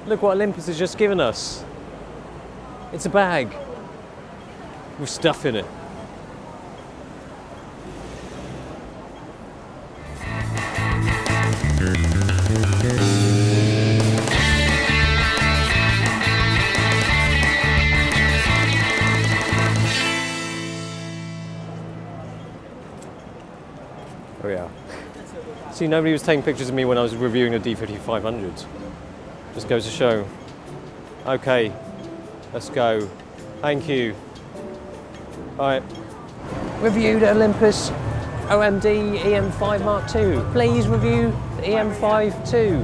Look what Olympus has just given us. It's a bag with stuff in it. Oh yeah. See, nobody was taking pictures of me when I was reviewing the D5500. Just goes to show. Okay, let's go. Thank you. Alright. Review the Olympus OMD EM-5 Mark II. Please review the EM-5 too.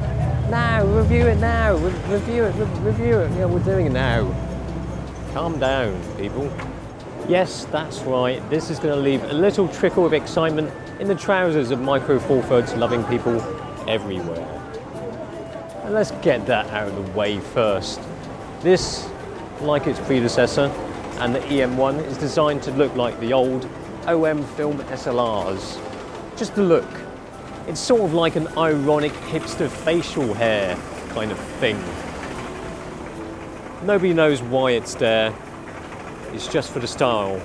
Now, review it now. Review it. Yeah, we're doing it now. Calm down, people. Yes, that's right. This is going to leave a little trickle of excitement in the trousers of Micro Four Thirds loving people everywhere. And let's get that out of the way first. This, like its predecessor, and the EM1 is designed to look like the old OM film SLRs. Just the look. It's sort of like an ironic hipster facial hair kind of thing. Nobody knows why it's there. It's just for the style.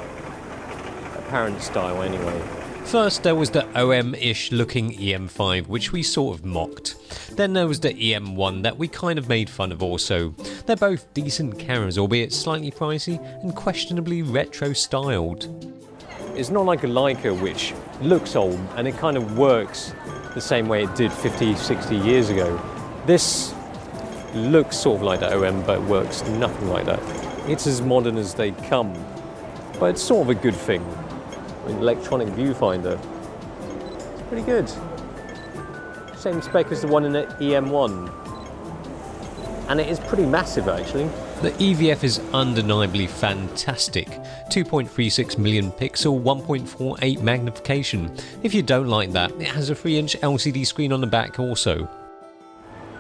Apparent style anyway. First there was the OM-ish looking EM5, which we sort of mocked. Then there was the EM1 that we kind of made fun of also. They're both decent cameras, albeit slightly pricey and questionably retro styled. It's not like a Leica, which looks old and it kind of works the same way it did 50, 60 years ago. This looks sort of like the OM, but works nothing like that. It's as modern as they come, but it's sort of a good thing. An electronic viewfinder. It's pretty good. Same spec as the one in the EM1. And it is pretty massive actually. The EVF is undeniably fantastic. 2.36 million pixel, 1.48 magnification. If you don't like that, it has a 3-inch LCD screen on the back also.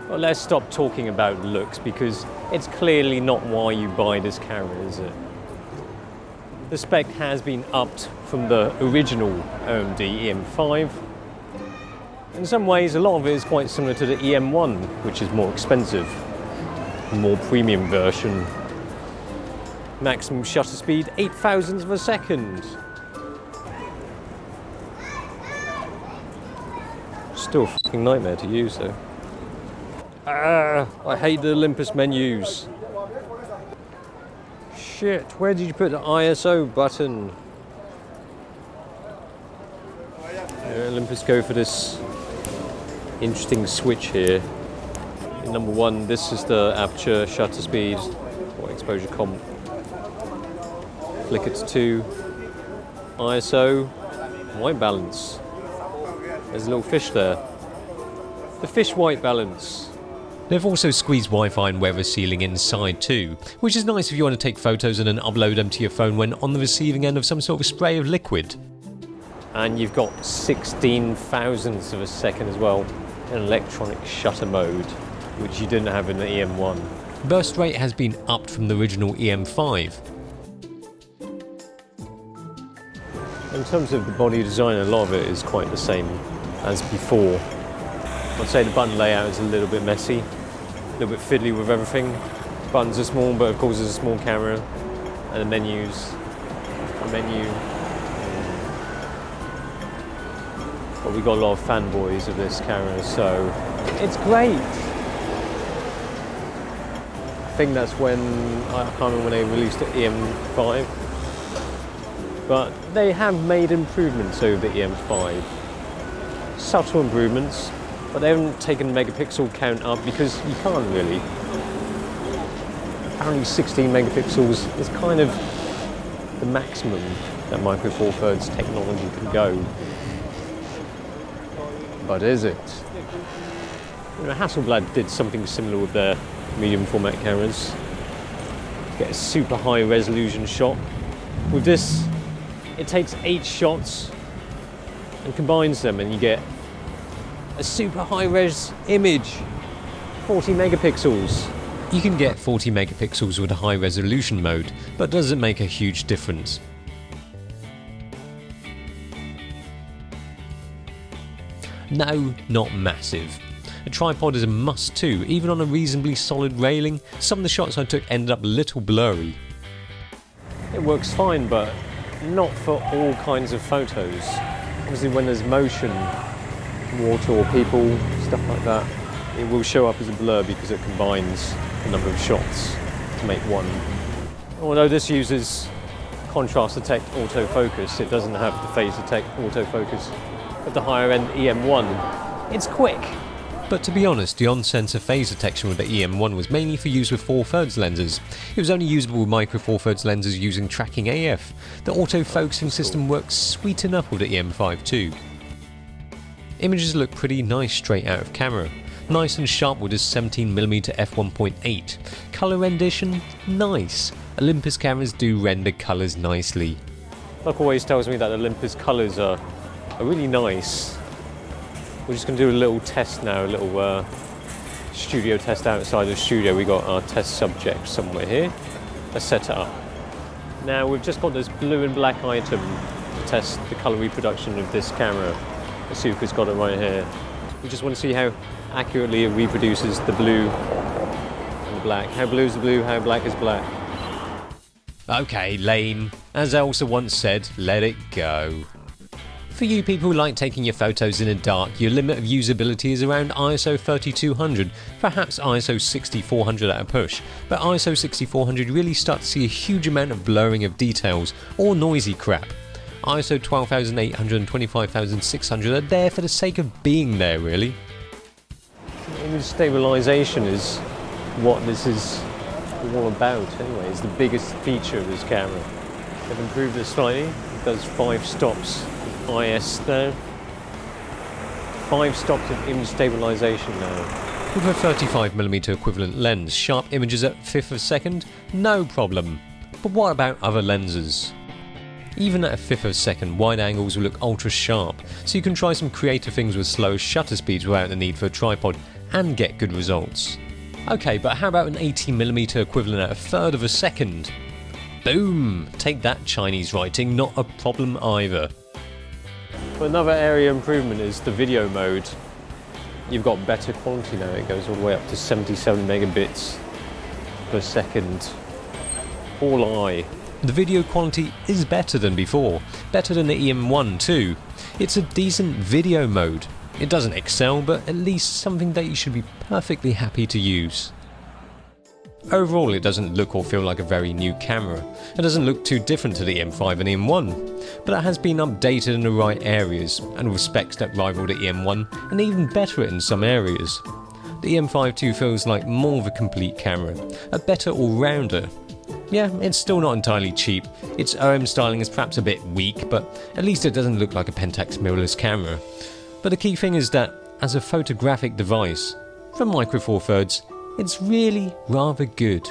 Well, let's stop talking about looks because it's clearly not why you buy this camera, is it? The spec has been upped from the original OMD EM5. In some ways, a lot of it is quite similar to the EM1, which is more expensive, a more premium version. Maximum shutter speed, 8 thousandths of a second. Still a fucking nightmare to use though. I hate the Olympus menus. Shit, where did you put the ISO button? Olympus go for this interesting switch here. In number one, this is the aperture, shutter speed, or exposure comp. Flickr to 2. ISO, white balance. There's a little fish there. The fish white balance. They've also squeezed Wi-Fi and weather sealing inside too, which is nice if you want to take photos and then upload them to your phone when on the receiving end of some sort of spray of liquid. And you've got 16 thousandths of a second as well in electronic shutter mode, which you didn't have in the EM1. Burst rate has been upped from the original EM5. In terms of the body design, a lot of it is quite the same as before. I'd say the button layout is a little bit messy, a little bit fiddly with everything. Buttons are small, but of course it's a small camera. And the menus, But we got a lot of fanboys of this camera, so it's great. I think that's when, I can't remember when they released the EM5, but they have made improvements over the EM5. Subtle improvements, but they haven't taken megapixel count up because you can't really. Apparently 16 megapixels is kind of the maximum that Micro Four Thirds technology can go. But is it? You know, Hasselblad did something similar with their medium format cameras. Get a super high resolution shot. With this, it takes 8 shots and combines them, and you get a super high res image, 40 megapixels. You can get 40 megapixels with a high resolution mode, but doesn't make a huge difference. No, not massive. A tripod is a must too, even on a reasonably solid railing. Some of the shots I took ended up a little blurry. It works fine, but not for all kinds of photos. Obviously when there's motion, water or people, stuff like that, it will show up as a blur because it combines a number of shots to make one. Although this uses contrast detect autofocus, it doesn't have the phase detect autofocus of the higher end EM1. It's quick. But to be honest, the on-sensor phase detection with the EM1 was mainly for use with 4/3 lenses. It was only usable with micro 4/3 lenses using tracking AF. The auto-focusing system works sweet enough with the EM-5 too. Images look pretty nice straight out of camera. Nice and sharp with this 17mm f1.8. Colour rendition? Nice. Olympus cameras do render colours nicely. Luck always tells me that Olympus colours are really nice. We're just going to do a little test now, a little studio test outside the studio. We got our test subject somewhere here. Let's set it up. Now we've just got this blue and black item to test the colour reproduction of this camera. M.Zuiko's got it right here. We just want to see how accurately it reproduces the blue and the black. How blue is the blue, how black is black. Okay, lame. As Elsa once said, let it go. For you people who like taking your photos in the dark, your limit of usability is around ISO 3200, perhaps ISO 6400 at a push, but ISO 6400 really starts to see a huge amount of blurring of details, or noisy crap. ISO 12800 and 25600 are there for the sake of being there, really. Image stabilization is what this is all about anyway. It's the biggest feature of this camera. They've improved it slightly. It does 5 stops. IS now. 5 stops of image stabilization now. With a 35mm equivalent lens, sharp images at 1/5 of a second? No problem. But what about other lenses? Even at a 1/5 of a second, wide angles will look ultra sharp, so you can try some creative things with slow shutter speeds without the need for a tripod and get good results. Okay, but how about an 80mm equivalent at a 1/3 of a second? Boom! Take that, Chinese writing, not a problem either. But another area of improvement is the video mode. You've got better quality now. It goes all the way up to 77 megabits per second. All eye. The video quality is better than before, better than the EM1 too. It's a decent video mode. It doesn't excel, but at least something that you should be perfectly happy to use. Overall, it doesn't look or feel like a very new camera. It doesn't look too different to the EM5 and EM1, but it has been updated in the right areas, and with specs that rival the EM1 and even better in some areas. The EM5 too feels like more of a complete camera, a better all-rounder. Yeah, it's still not entirely cheap. Its OM styling is perhaps a bit weak, but at least it doesn't look like a Pentax mirrorless camera. But the key thing is that, as a photographic device, for micro 4/3, it's really rather good.